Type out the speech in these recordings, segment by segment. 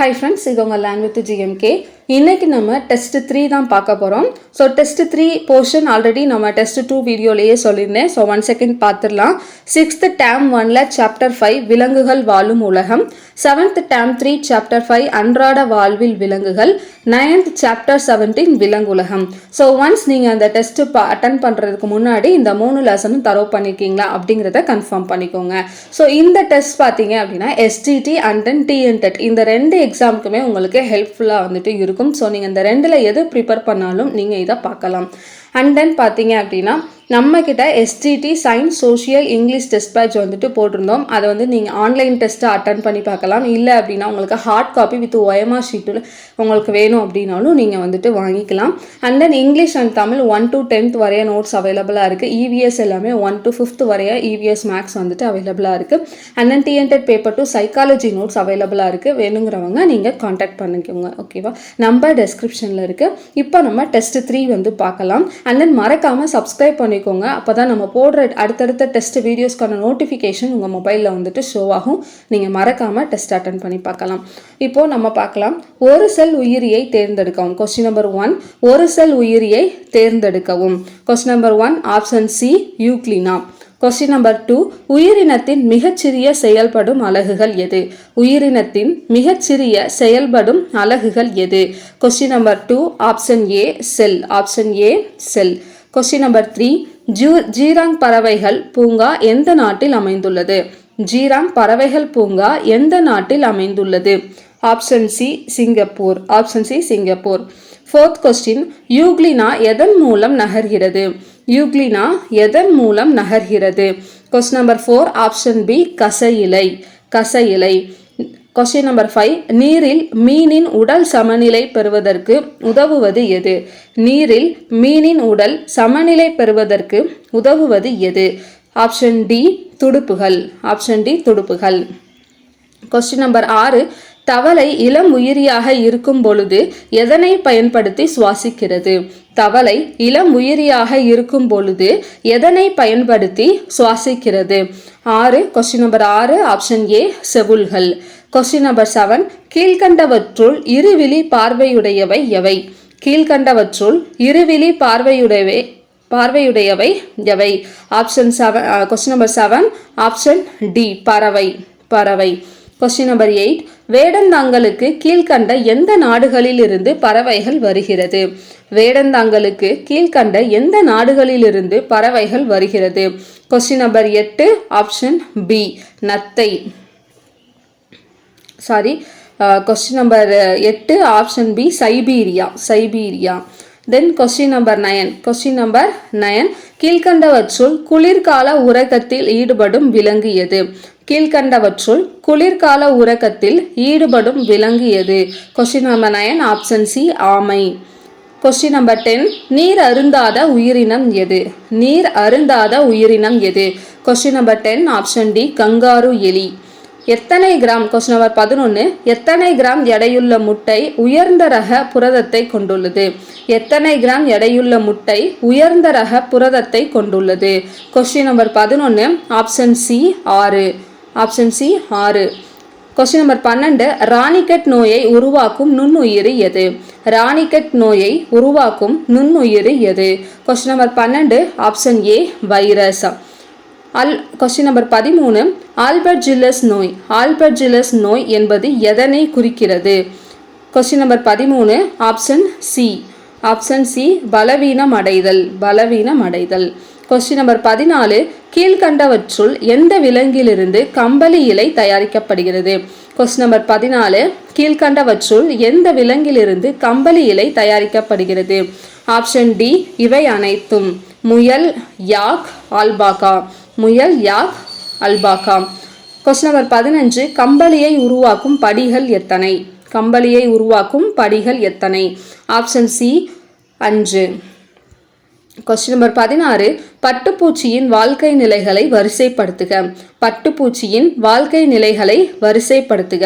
Hi friends, இது உங்கள் Learn with GMK. இன்னைக்கு நம்ம டெஸ்ட் 3 தான் பார்க்க போகிறோம். ஸோ டெஸ்ட் 3 போர்ஷன் ஆல்ரெடி நம்ம டெஸ்ட் 2 வீடியோலேயே சொல்லியிருந்தேன். ஸோ 1 செகண்ட் பார்த்துடலாம். 6th டேர்ம் 1ல் சாப்டர் 5 விலங்குகள் வாழும் உலகம், 7th டேர்ம் 3 சாப்டர் 5 அன்றாட வாழ்வில் விலங்குகள், 9th சாப்டர் 17 விலங்குலகம். ஸோ ஒன்ஸ் நீங்கள் அந்த டெஸ்ட் அட்டன் பண்ணுறதுக்கு முன்னாடி இந்த 3 லெசனும் தரவு பண்ணியிருக்கீங்களா அப்படிங்கிறத கன்ஃபார்ம் பண்ணிக்கோங்க. ஸோ இந்த டெஸ்ட் பார்த்தீங்க அப்படின்னா STT அண்ட் தென் TNTET இந்த 2 எக்ஸாமுக்குமே உங்களுக்கு ஹெல்ப்ஃபுல்லாக வந்துட்டு இருக்கும். ஸோ நீங்கள் இந்த 2ல் எது ப்ரிப்பேர் பண்ணாலும் நீங்கள் இதை பார்க்கலாம். அண்ட் தென் பார்த்தீங்க அப்படின்னா நம்மக்கிட்ட STT science social English test batch வந்துட்டு போட்டிருந்தோம். அதை வந்து நீங்கள் ஆன்லைன் டெஸ்ட்டை அட்டன் பண்ணி பார்க்கலாம். இல்லை அப்படின்னா உங்களுக்கு ஹார்ட் காப்பி வித் OMR ஷீட்டில் உங்களுக்கு வேணும் அப்படின்னாலும் நீங்கள் வந்துட்டு வாங்கிக்கலாம். And then English and Tamil 1 to 10th வரைய நோட்ஸ் அவைலபிளாக இருக்குது. EVS எல்லாமே 1 to 5th வரைய EVS மேக்ஸ் வந்துட்டு அவைலபிளாக இருக்குது. And then TNTET paper to psychology notes அவைலபிளாக இருக்குது. வேணுங்கிறவங்க நீங்கள் காண்டாக்ட் பண்ணிக்கோங்க. ஓகேவா, நம்பர் டெஸ்கிரிப்ஷனில் இருக்குது. இப்போ நம்ம டெஸ்ட் 3 வந்து பார்க்கலாம். அண்ட் தென் மறக்காமல் சப்ஸ்கிரைப் பண்ணிக்கோங்க. அப்போ தான் நம்ம போடுற அடுத்தடுத்த டெஸ்ட் வீடியோஸ்க்கான நோட்டிஃபிகேஷன் உங்கள் மொபைலில் வந்துட்டு ஷோ ஆகும். நீங்கள் மறக்காமல் டெஸ்ட் அட்டன் பண்ணி பார்க்கலாம். இப்போது நம்ம பார்க்கலாம். ஒரு செல் உயிரியை தேர்ந்தெடுக்கவும். கொஸ்டின் நம்பர் 1, ஒரு செல் உயிரியை தேர்ந்தெடுக்கவும். Question number 1 option C Euglena. Question number 2 உயிரினத்தின் மிகச்சிறிய செயல்படும் அலகுகள் எது? உயிரினத்தின் மிகச்சிறிய செயல்படும் அலகுகள் எது? Question number 2 option A sell. Option A sell. Question number 3 ஜீராங் பறவைகள் பூங்கா எந்த நாட்டில் அமைந்துள்ளது? ஜீராங் பறவைகள் பூங்கா எந்த நாட்டில் அமைந்துள்ளது? Option C Singapore. Option C Singapore. 4th question euglena எதன் மூலம் நகர்கிறது? யூக்ளினா எதன் மூலம் நகர்கிறது? கொஸ்டின் நம்பர் 4 ஆப்ஷன் பி கசையிலை. கசையிலை. கொஸ்டின் நம்பர் 5 நீரில் மீனின் உடல் சமநிலை பெறுவதற்கு உதவுவது எது? நீரில் மீனின் உடல் சமநிலை பெறுவதற்கு உதவுவது எது? ஆப்ஷன் டி துடுப்புகள். ஆப்ஷன் டி துடுப்புகள். கொஸ்டின் நம்பர் 6 தவளை இளம் உயிரியாக இருக்கும் பொழுது எதனை பயன்படுத்தி சுவாசிக்கிறது? தவளை இளம் உயிரியாக இருக்கும் பொழுது எதனை பயன்படுத்தி சுவாசிக்கிறது? 6 கொஸ்டின் நம்பர் 6 ஆப்ஷன் ஏ செவுள்கள். கொஸ்டின் நம்பர் 7 கீழ்கண்டவற்றுள் இருவிழி பார்வையுடையவை எவை? கீழ்கண்டவற்றுள் இருவிழி பார்வையுடையவை எவை? Option 7 question number 7 option D பறவை. பறவை. கொஸ்டின் நம்பர் 8 வேடந்தாங்களுக்கு கீழ்கண்ட எந்த நாடுகளிலிருந்து பறவைகள் வருகிறது? வேடந்தாங்களுக்கு கீழ்கண்ட எந்த நாடுகளிலிருந்து பறவைகள் வருகிறது? கொஸ்டின் நம்பர் 8 ஆப்ஷன் பி நத்தை. கொஸ்டின் நம்பர் 8 ஆப்ஷன் பி Siberia. Siberia. Then question number 9. Question number 9 கீழ்கண்டவற்றுள் குளிர்கால உறக்கத்தில் ஈடுபடும் விலங்கு எது? கீழ்கண்டவற்றுள் குளிர்கால உறக்கத்தில் ஈடுபடும் விலங்கு எது? கொஸ்டின் நம்பர் 9 ஆப்ஷன் சி ஆமை. கொஸ்டின் நம்பர் 10 நீர் அருந்தாத உயிரினம் எது? நீர் அருந்தாத உயிரினம் எது? Question number 10 option D kangaroo எலி. எத்தனை கிராம்? கொஸ்டின் நம்பர் 11 எத்தனை கிராம் எடையுள்ள முட்டை உயர்ந்த ரக புரதத்தை கொண்டுள்ளது? எத்தனை கிராம் எடையுள்ள முட்டை உயர்ந்த ரக புரதத்தை கொண்டுள்ளது? Question number 11 option C 6. Option C 6. Question number 12 Ranikhet நோயை உருவாக்கும் நுண்ணுயிரி எது? ராணிக்கெட் நோயை உருவாக்கும் நுண்ணுயிரி எது? Question number 12 option A virus. Question number 13 ஆல்பர்ஜில்லஸ் நோய். ஆல்பர்ஜில்லஸ் நோய் என்பது எதனை குறிக்கிறது? Question number 13 option C. Option C பலவீனம் அடைதல். பலவீனம் அடைதல். கொஸ்டின் நம்பர் 14 கீழ்கண்டவற்றுள் எந்த விலங்கிலிருந்து கம்பளி இலை தயாரிக்கப்படுகிறது? கொஸ்டின் நம்பர் 14 கீழ்கண்டவற்றுள் எந்த விலங்கிலிருந்து கம்பளி இலை தயாரிக்கப்படுகிறது? ஆப்ஷன் டி இவை அனைத்தும். முயல், யாக், ஆல்பாகா. முயல், யாக், அல்பாகா. கொஸ்டின் நம்பர் 15 கம்பளியை உருவாக்கும் படிகள் எத்தனை? கம்பளியை உருவாக்கும் படிகள் எத்தனை? Option C 5. கொஸ்டின் நம்பர் 16 பட்டுப்பூச்சியின் வாழ்க்கை நிலைகளை வரிசைப்படுத்துக. பட்டுப்பூச்சியின் வாழ்க்கை நிலைகளை வரிசைப்படுத்துக.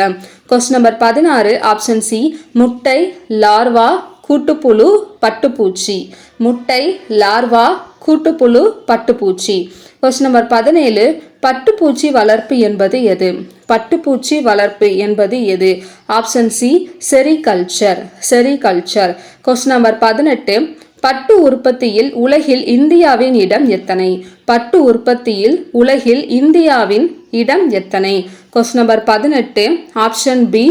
கொஸ்டின் நம்பர் 16 ஆப்ஷன் சி முட்டை, லார்வா, கூட்டுப்புழு, பட்டுப்பூச்சி. முட்டை, லார்வா, கூட்டுப்புழு, பட்டுப்பூச்சி. கொஸ்டின் நம்பர் 17 பட்டுப்பூச்சி வளர்ப்பு என்பது எது? பட்டுப்பூச்சி வளர்ப்பு என்பது எது? Option C sericulture. Sericulture. Question number 18 பட்டு உற்பத்தியில் உலகில் இந்தியாவின் இடம் எத்தனை? பட்டு உற்பத்தியில் உலகில் இந்தியாவின் இடம் எத்தனை? Question number 18 option B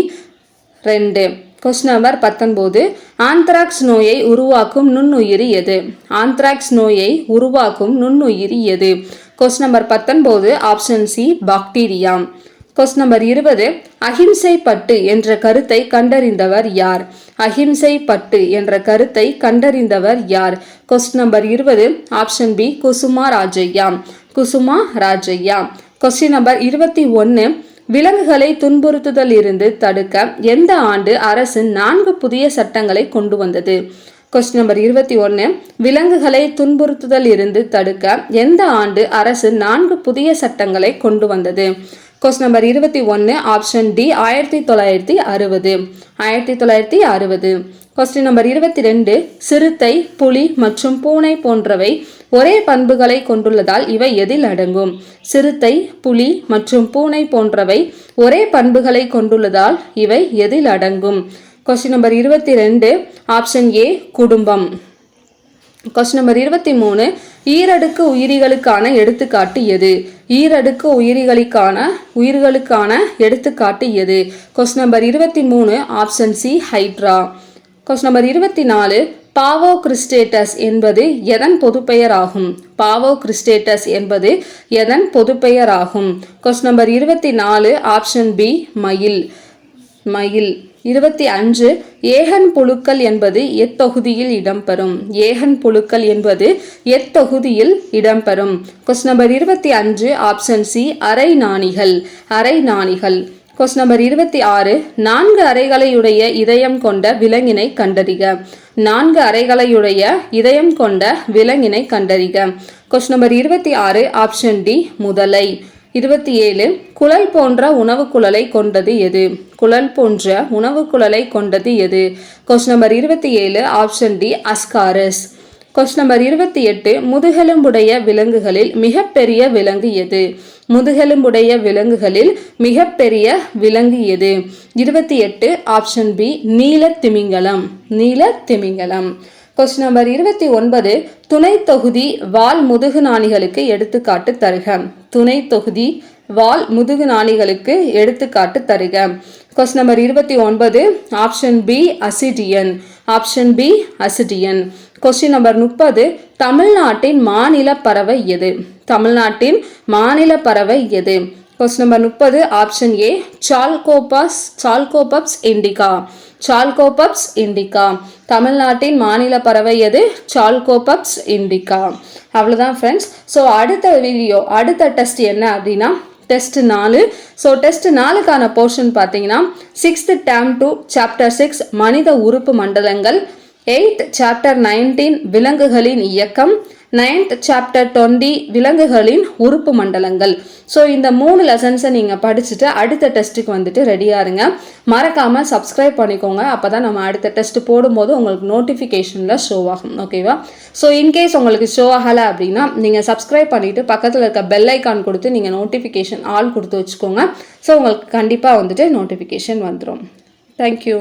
2. Question number 19 anthrax நோயை உருவாக்கும் நுண்ணுயிரி எது? ஆந்த்ராக்ஸ் நோயை உருவாக்கும் நுண்ணுயிரி எது? Question number 19 option C bacteria. Question number 20 அஹிம்சை பட்டு என்ற கருத்தை கண்டறிந்தவர் யார்? அஹிம்சை பட்டு என்ற கருத்தை கண்டறிந்தவர் யார்? Question number 20 option B Kusuma Rajaiah. Kusuma Rajaiah. Question number 21 விலங்குகளை துன்புறுத்துதல் இருந்து தடுக்க எந்த ஆண்டு அரசு 4 புதிய சட்டங்களை கொண்டு வந்தது? கொஸ்டின் நம்பர் 21 விலங்குகளை துன்புறுத்துதல் இருந்து தடுக்க எந்த ஆண்டு அரசு 4 புதிய சட்டங்களை கொண்டு வந்தது? Question number 21 option D 1960. 1960. Question number 22 சிறுத்தை, புலி மற்றும் பூனை போன்றவை ஒரே பண்புகளை கொண்டுள்ளதால் இவை எதில் அடங்கும்? சிறுத்தை, புலி மற்றும் பூனை போன்றவை ஒரே பண்புகளை கொண்டுள்ளதால் இவை எதில் அடங்கும்? கொஸ்டின் நம்பர் 22 ஆப்ஷன் ஏ குடும்பம். கொஸ்டின் நம்பர் 23 ஈரடுக்கு உயிரிகளுக்கான எடுத்துக்காட்டு எது? ஈரடுக்கு உயிர்களுக்கான எடுத்துக்காட்டு எது? Question number 23 option C hydra. Question number 24 பாவோ கிறிஸ்டேட்டஸ் என்பது எதன் பொதுப்பெயர் ஆகும்? பாவோ கிறிஸ்டேட்டஸ் என்பது எதன் பொதுப்பெயர் ஆகும்? கொஸ்டின் நம்பர் 24 ஆப்ஷன் பி மயில். மயில். 25 ஏகன் புழுக்கள் என்பது எத்தொகுதியில் இடம்பெறும்? ஏகன் புழுக்கள் என்பது எத்தொகுதியில் இடம்பெறும்? கொஸ்டின் நம்பர் 25 ஆப்ஷன் சி அரை நாணிகள். அரை நாணிகள். கொஸ்டின் நம்பர் 26 4 அறைகளையுடைய இதயம் கொண்ட விலங்கினை கண்டறிக. 4 அறைகளையுடைய இதயம் கொண்ட விலங்கினை கண்டறிக. கொஸ்டின் நம்பர் 26 ஆப்ஷன் டி முதலை. 27 குழல் போன்ற உணவு குழலை கொண்டது எது? குழல் போன்ற உணவு குழலை கொண்டது எது? Question number 27 option D ascaris. Question number 28 முதுகெலும்புடைய விலங்குகளில் மிகப்பெரிய விலங்கு எது? முதுகெலும்புடைய விலங்குகளில் மிகப்பெரிய விலங்கு எது? 28 ஆப்ஷன் பி நீல திமிங்கலம். நீல திமிங்கலம். கொஸ்டின் நம்பர் 29 துணை தொகுதி வால் முதுகு நாணிகளுக்கு எடுத்துக்காட்டு தருக. துணை தொகுதி வால் முதுகு நாணிகளுக்கு எடுத்துக்காட்டு தருக. Question number 29 option B ascidian. Option B ascidian. Question number 30 தமிழ்நாட்டின் மாநில பறவை எது? தமிழ்நாட்டின் மாநில பறவை எது? Question number 30 option A chalcophaps indica. Chalcophaps indica. தமிழ்நாட்டின் மாநில பறவை எது? சால்கோபப்ஸ் இண்டிகா. அவ்வளோதான் ஃப்ரெண்ட்ஸ். ஸோ அடுத்த டெஸ்ட் என்ன அப்படின்னா டெஸ்ட் 4. ஸோ டெஸ்ட் 4க்கான போர்ஷன் பார்த்தீங்கன்னா 6th டேர்ம் 2 சாப்டர் 6 மனித உறுப்பு மண்டலங்கள், 8th சாப்டர் 19 விலங்குகளின் இயக்கம், 9th சாப்டர் 20 விலங்குகளின் உறுப்பு மண்டலங்கள். ஸோ இந்த 3 லெசன்ஸை நீங்கள் படிச்சுட்டு அடுத்த டெஸ்ட்டுக்கு வந்துட்டு ரெடியாக இருங்க. மறக்காமல் சப்ஸ்கிரைப் பண்ணிக்கோங்க. அப்போ தான் நம்ம அடுத்த டெஸ்ட் போடும்போது உங்களுக்கு நோட்டிஃபிகேஷனில் ஷோ ஆகும். ஓகேவா? ஸோ இன்கேஸ் உங்களுக்கு ஷோ ஆகலை அப்படின்னா நீங்கள் சப்ஸ்கிரைப் பண்ணிவிட்டு பக்கத்தில் இருக்க பெல் ஐக்கான் கொடுத்து நீங்கள் நோட்டிஃபிகேஷன் ஆல் கொடுத்து வச்சுக்கோங்க. ஸோ உங்களுக்கு கண்டிப்பாக வந்துட்டு நோட்டிஃபிகேஷன் வந்துடும். தேங்க்யூ.